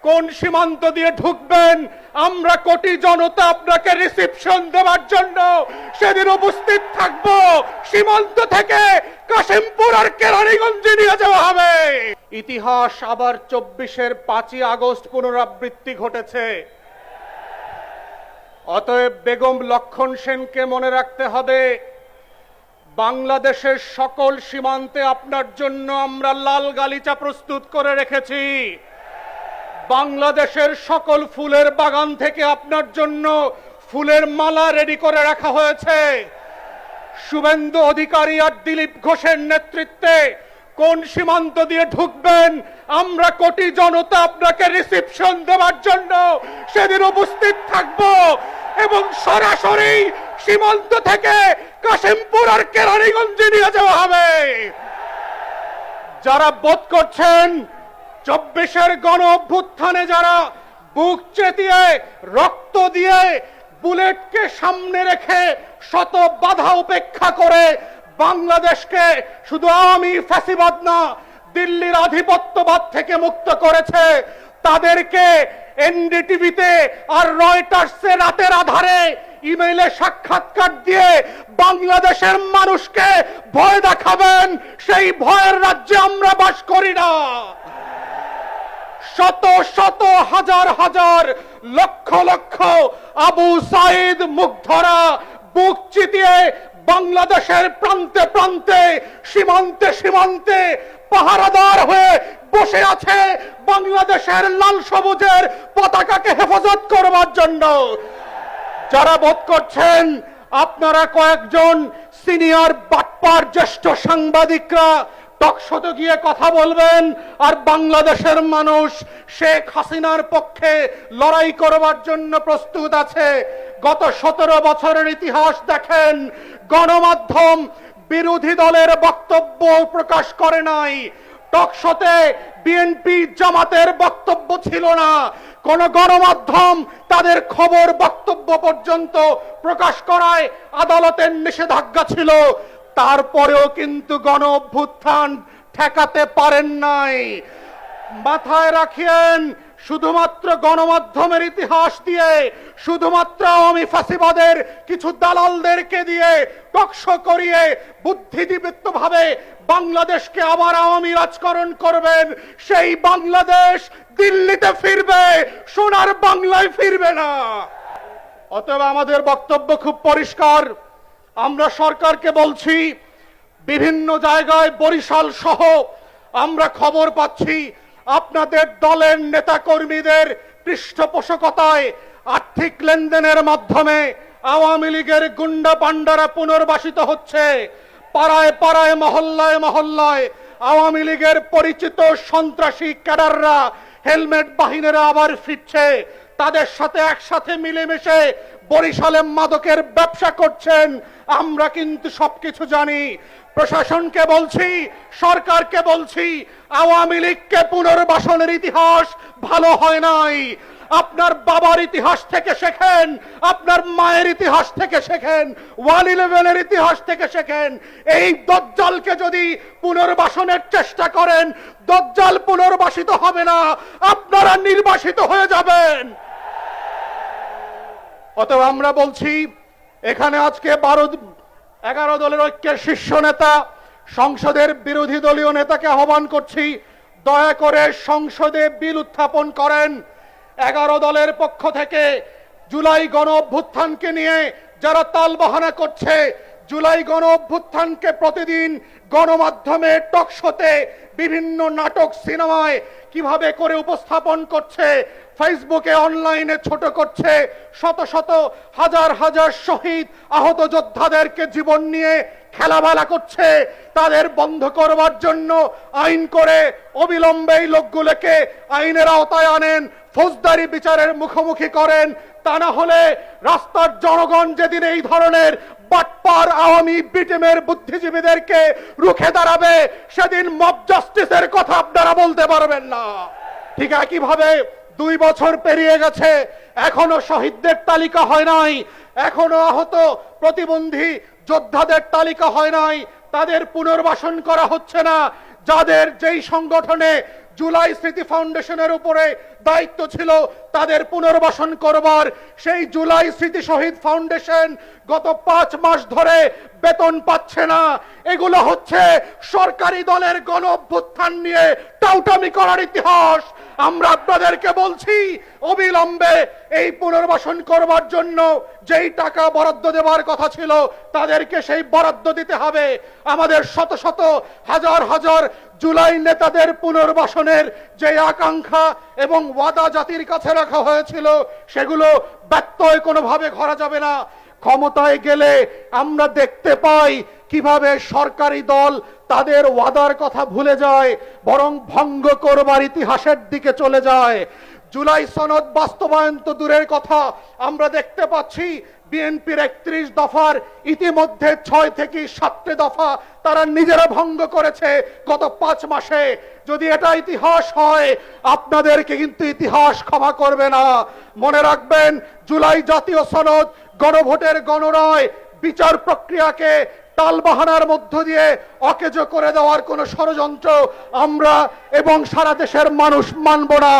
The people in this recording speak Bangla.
কোন সীমান্ত দিয়ে ঢুকবেন, আমরা কোটি জনতা আপনাকে রিসিপশন দেওয়ার জন্য সেদিন উপস্থিত থাকব। সীমান্ত থেকে কাশিমপুর আর কেরানীগঞ্জে নিয়ে যাওয়া হবে। ইতিহাস আবার 24-এর 5ই আগস্ট পুনরাবৃত্তি ঘটেছে। অতএব বেগম লক্ষণ সেনকে মনে রাখতে হবে, বাংলাদেশের সকল সীমান্তে আপনার জন্য আমরা লাল গালিচা প্রস্তুত করে রেখেছি। বাংলাদেশের সকল ফুলের বাগান থেকে আপনার জন্য ফুলের মালা রেডি করে রাখা হয়েছে। শুভেন্দু অধিকারী আর দিলীপ ঘোষের নেতৃত্বে কোন সীমান্ত দিয়ে ঢুকবেন, আমরা কোটি জনতা আপনাকে রিসিপশন দেওয়ার জন্য সেদিন উপস্থিত থাকব এবং সরাসরি সীমান্ত থেকে কাশিমপুর আর কেরানীগঞ্জে নিয়ে যাওয়া হবে। যারা বোধ করছেন 24-এর গণ অভ্যুত্থানে যারা বুক চেতিয়ে রক্ত দিয়ে বুলেটকে সামনে রেখে শত বাধা উপেক্ষা করে বাংলাদেশকে শুধু আওয়ামী ফ্যাসিবাদ না দিল্লির আধিপত্যবাদ থেকে মুক্ত করেছে, তাদেরকে এনডিটিভিতে আর রয়টার্সে রাতের আধারে ইমেইলে সাক্ষাৎকার দিয়ে বাংলাদেশের মানুষকে ভয় দেখাবেন, সেই ভয়ের রাজ্যে আমরা বাস করি না। শত শত হাজার হাজার লক্ষ লক্ষ আবু সাইদ মুগ্ধরা বুক চিতিয়ে বাংলাদেশের প্রান্তে প্রান্তে সীমান্তে সীমান্তে পাহারাদার হয়ে বসে আছে বাংলাদেশের লাল সবুজের পতাকাকে হেফাজত করবার জন্য। যারা বোধ করছেন আপনারা কয়েকজন সিনিয়র বাটপার জ্যেষ্ঠ সাংবাদিকরা টকশোতে গিয়ে কথা বলবেন আর বাংলাদেশের মানুষ শেখ হাসিনার পক্ষে লড়াই করবার জন্য প্রস্তুত আছে, গত 17 বছরের ইতিহাস দেখেন, গণমাধ্যম বিরোধী দলের বক্তব্য প্রকাশ করে নাই। টকশোতে বিএনপি জামাতের বক্তব্য ছিল না, কোন গণমাধ্যম তাদের খবর বক্তব্য পর্যন্ত প্রকাশ করায় আদালতের নিষেধাজ্ঞা ছিল। তারপরেও কিন্তু গণ অভ্যুত্থান ঠেকাতে পারেন নাই। মাথায় রাখিয়েন, শুধুমাত্র গণমাধ্যমের ইতিহাস দিয়ে, শুধুমাত্র আওয়ামী ফ্যাসিবাদের কিছু দালালদেরকে দিয়ে টকশো করিয়ে বুদ্ধিদীপ্ত ভাবে বাংলাদেশকে আবার আওয়ামী রাজকরণ করবেন, সেই বাংলাদেশ দিল্লিতে ফিরবে, সোনার বাংলায় ফিরবে না। অতএব আমাদের বক্তব্য খুব পরিষ্কার। আমরা সরকারকে বলছি, বিভিন্ন জায়গায় বরিশাল সহ আমরা খবর পাচ্ছি আপনাদের দলের নেতা কর্মীদের পৃষ্ঠপোষকতায় আর্থিক লেনদেনের মাধ্যমে আওয়ামী লীগের গুন্ডা পান্ডারা পুনর্বাসিত হচ্ছে। পাড়ায় পাড়ায় মহল্লায় মহল্লায় আওয়ামী লীগের পরিচিত সন্ত্রাসী ক্যাডাররা হেলমেট বাহিনীরা আবার ফিরছে, তাদের সাথে একসাথে মিলেমিশে বরিশালে মাদকের ব্যবসা করছেন। আমরা কিন্তু সবকিছু জানি। প্রশাসনকে বলছি, সরকারকে বলছি, আওয়ামী লীগকে পুনর্বাসনের ইতিহাস ভালো হয় নাই। আপনার বাবার ইতিহাস থেকে শেখেন, আপনার মায়ের ইতিহাস থেকে শেখেন, ওয়ান ইলেভেনের ইতিহাস থেকে শেখেন। এই দজ্জালকে যদি পুনর্বাসনের চেষ্টা করেন, দজ্জাল পুনর্বাসিত হবে না, আপনারা নির্বাসিত হয়ে যাবেন। অতএব আমরা বলছি, এখানে আজকে 11 দলের ঐক্যের শীর্ষ নেতা, সংসদের বিরোধী দলীয় নেতাকে আহ্বান করছি, দয়া করে সংসদে বিল উত্থাপন করেন। 11 দলের পক্ষ থেকে জুলাই গণ অভ্যুত্থানকে নিয়ে যারা তালবাহানা করছে, জুলাই গণ অভ্যুত্থানকে প্রতিদিন গণমাধ্যমে টকশোতে বিভিন্ন নাটক সিনেমায় কিভাবে করে উপস্থাপন করছে, ফেসবুকে অনলাইনে ছোট করছে, শত শত হাজার হাজার শহীদ আহত যোদ্ধাদেরকে জীবন নিয়ে খেলাবেলা করছে, তাদের বন্ধ করবার জন্য আইন করে অবিলম্বে এই লোকগুলোকে আইনের আওতায় আনেন, ফৌজদারি বিচারের মুখোমুখি করেন। তা না হলে রাস্তার জনগণ যেদিন এই ধরনের বাটপার আওয়ামী বিটিমের বুদ্ধিজীবীদেরকে রুখে দাঁড়াবে, সেদিন মব জাস্টিসের কথা আপনারা বলতে পারবেন না। ঠিক একইভাবে 2 বছর পেরিয়ে গেছে, এখনো শহীদদের তালিকা হয় নাই, এখনো আহত প্রতিবন্ধী যোদ্ধাদের তালিকা হয় নাই, তাদের পুনর্বাসন করা হচ্ছে না। যাদের যেই সংগঠনে জুলাই স্মৃতি ফাউন্ডেশনের উপরে দায়িত্ব ছিল তাদের পুনর্বাসন করবার। সেই জুলাই স্মৃতি শহীদ ফাউন্ডেশন গত 5 মাস ধরে বেতন পাচ্ছে না। এগুলো হচ্ছে সরকারি দলের গণ অভ্যুত্থান নিয়ে টাউটামি করার ইতিহাস। আমরা আপনাদেরকে বলছি, অবিলম্বে এই পুনর্বাসন করবার জন্য যেই টাকা বরাদ্দ দেওয়ার কথা ছিল তাদেরকে সেই বরাদ্দ দিতে হবে। আমাদের শত শত হাজার হাজার জুলাই নেতাদের পুনর্বাসনের যে আকাঙ্ক্ষা এবং ওয়াদা জাতির কাছে রাখা হয়েছিল সেগুলো ব্যত্যয় কোনোভাবে করা যাবে না। ক্ষমতায় গেলে আমরা দেখতে পাই কিভাবে সরকারি দল তাদের ওয়াদার কথা ভুলে যায়, বরং ভঙ্গ করবার ইতিহাসের দিকে চলে যায়। জুলাই সনদ বাস্তবায়ন তো দূরের কথা, আমরা দেখতে পাচ্ছি বিএনপির 31 দফার ইতিমধ্যে 6 থেকে 7 দফা তারা নিজেরা ভঙ্গ করেছে গত 5 মাসে। যদি এটা ইতিহাস হয়, আপনাদেরকে কিন্তু ইতিহাস ক্ষমা করবে না। মনে রাখবেন, জুলাই জাতীয় সনদ গণভোটের গণরায় বিচার প্রক্রিয়াকে টালবাহানার মধ্য দিয়ে অকেজ করে দেওয়ার কোন ষড়যন্ত্র আমরা এবং সারা দেশের মানুষ মানব না।